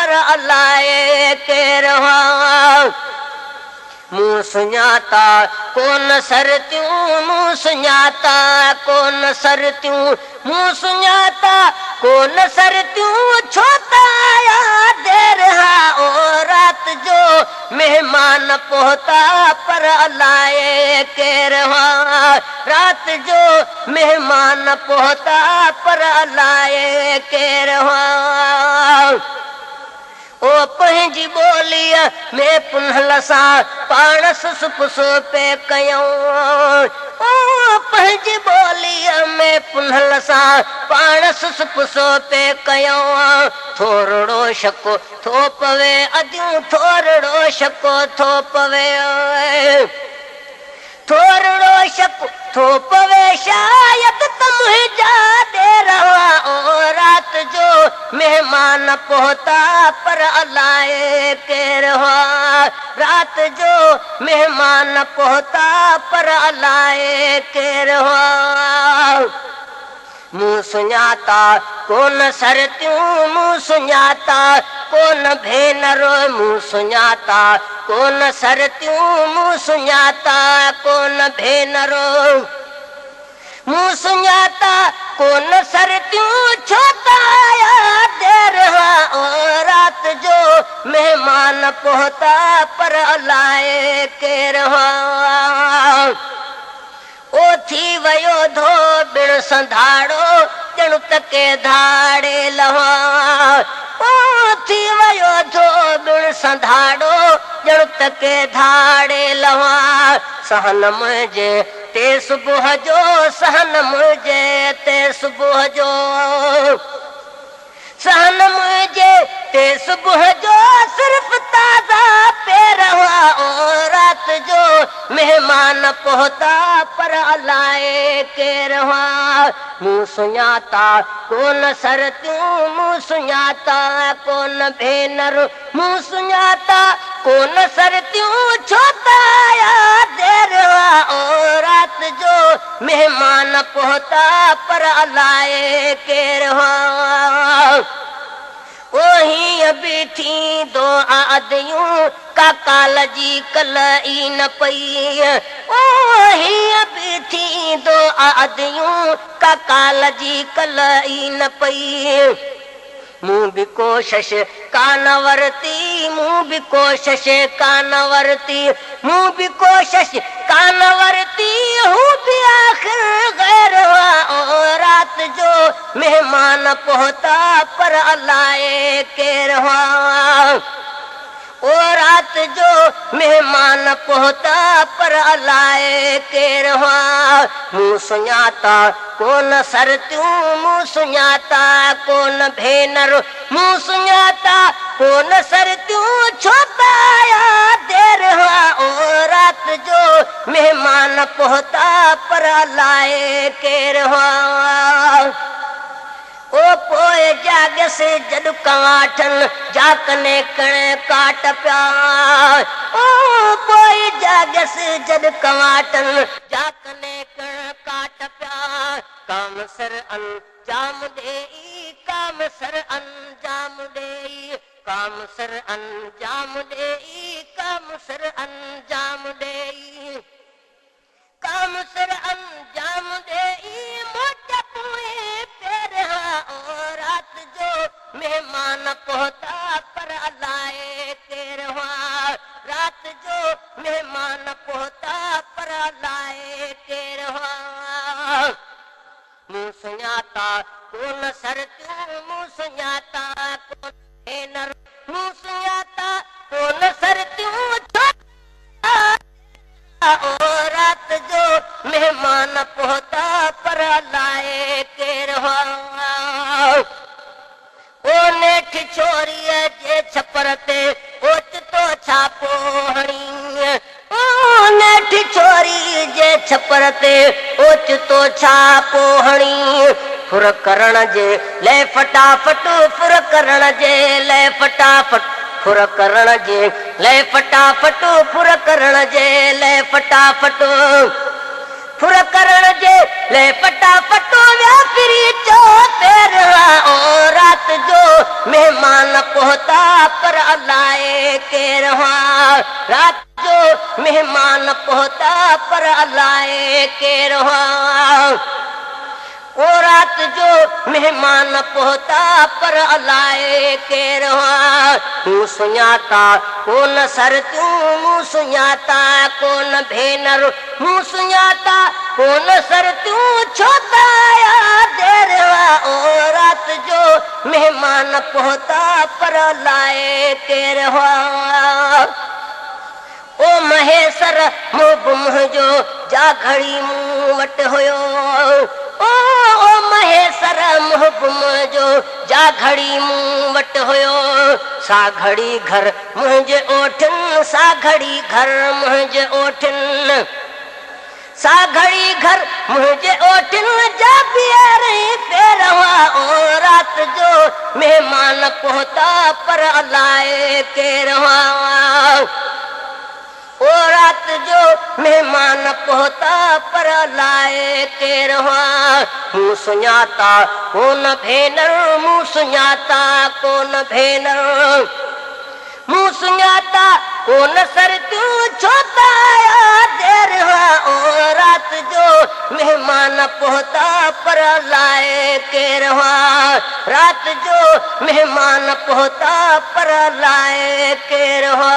पर अलाए केर हुआ मूं सुञाता कोन सरतियूं मूं सुञाता कोन सरतियूं मूं सुञाता कोन सरतियूं छो त आया देर हा ओ रात जो मेहमान पहुता पर अलाए केर हुआ रात जो मेहमान पहुता पर अलाए केर हुआ ओ पंहिंजी ॿोलीअ में पुनहल सां पाण सुस पुसो पे कयूं ओ पंहिंजी ॿोलीअ में पुनहल सां पाण सुस पुसो पे कयूं थोरो शको थो पवे अॼु थोरो शको थो पवे थोरो शको थो पवे शायद त मुंहिंजा देर हुआ ओ रात जो मेहमान पहुता पर अलाए केर हुआ रात जो मेहमान पहुता पर अलाए केर हुआ मूं सुञाता कोन सरतियूं मूं सुञाता कोन भेनरो मूं सुञाता कोन सरतियूं मूं सुञाता कोन भेनरो मूं सुञाता कोन सरतियूं छो त आया देर हुआ ओ रात जो मेहमान पहुता पर अलाए केर हुआ ओ थी वियो धो बिण संधाड़ो ॼणु त के धाड़े लहा ओ थी वियो धो बिण संधाड़ो ॼणु त के धाड़े लहा सहन मुंहिंजे ते सुबुह जो सहन मुंहिंजे ते सुबुह जो सहन मुंहिंजे ते सुबुह जो सिर्फ़ ताज़ा पेर हुआ ओ रात जो मेहमान पहुता पर अलाए केर हुआ मूं सुञाता कोन सरतियूं मूं सुञाता कोन भेनर मूं सुञाता कोन सरतियूं छो त आया देर हुआ ओ रात जो मेहमान पहुता पर अलाए केर हुआ ओ हीअं बीठी दो आदियूं का काल जी कल ई न पई ओ हीअं बीठी दो आदियूं का काल जी कल ई न पई मूं बि कोशिश कान वरती मूं बि कोशिश कान वरती मूं बि कोशिश कान वरती हूं बि आख़िर गैर हुआ ओ रात जो मेहमान पहुता पर अलाए केर हुआ ओ रात जो मेहमान पहुता पर अलाए केर हुआ मूं सुञाता कोन सरतियूं मूं सुञाता कोन भेनर मूं सुञाता कोन सरतियूं छो त आया देर हुआ ओ रात जो मेहमान पहुता पर अलाए केर हुआ ओ पोइ जाॻियसि जॾ काठनि जाकने कण काट पिया ओ पोइ जाॻियसि जॾ काठनि जाकने कण काट पिया काम सर अंजाम ॾेई काम सर अंजाम ॾेई काम सर अंजाम ॾेई काम सर अंजाम ॾेई काम सर अंजाम ॾेई मोट पोइ पेरियां ओ रात जो मेहमान पहुता पर अलाए केर हुआ रात जो मेहमान पहुता पर अलाए केर हुआ मूं सुञाता कोन सरतियूं मूं सुञाता कोन भेनर मूं सुञाता कोन सरतियूं ओ रात जो मेहमान पहुता पर अलाए केर हुआ ओ नेठ छोरीअ जे छपर ते ओचितो छापो हणी ओ नेठ छोरी जे छपर ते ओचितो छापो हणी फुर करण जे ले फटाफट फुर करण जे ले फटाफट फुर करण जे ले फटाफट फुर करण जे ले फटाफट फुर करण जे ले फटाफट व्यापिरी चो पेर ओ रात जो मेहमान पहुता रात जो मेहमान पहुता पर अलाए के रहा ओ रात जो मेहमान पहुता पर अलाए के रहा तू सुञाता कोन सर तू सुञाता कोन भेनर मूं सुञाता कोन सर तू छोता देर ओ रात जो मेहमान पहुता पर अलाए के रहा ओ महेसर मुंह जो जा घड़ी मूं वट हुयो ओ महेसर मुंह जो जा घड़ी मूं वट हुयो सा घड़ी घर मुंहिंजे ओठिन सा घड़ी घर मुंहिंजे ओठिन सा घड़ी घर मुंहिंजे ओठिन जा बीहरी पेरवा ओ रात जो मेहमान पहुता पर अलाए के रहा ओ रात जो मेहमान पहुता पर लाए के रहा मूं सुञाता कोन भेनर मूं सुञाता कोन भेनर मूं सुञाता कोन सर तू छोता देर ओ रात जो मेहमान पहुता पर लाए के रहा रात जो मेहमान पहुता पर लाए के रहा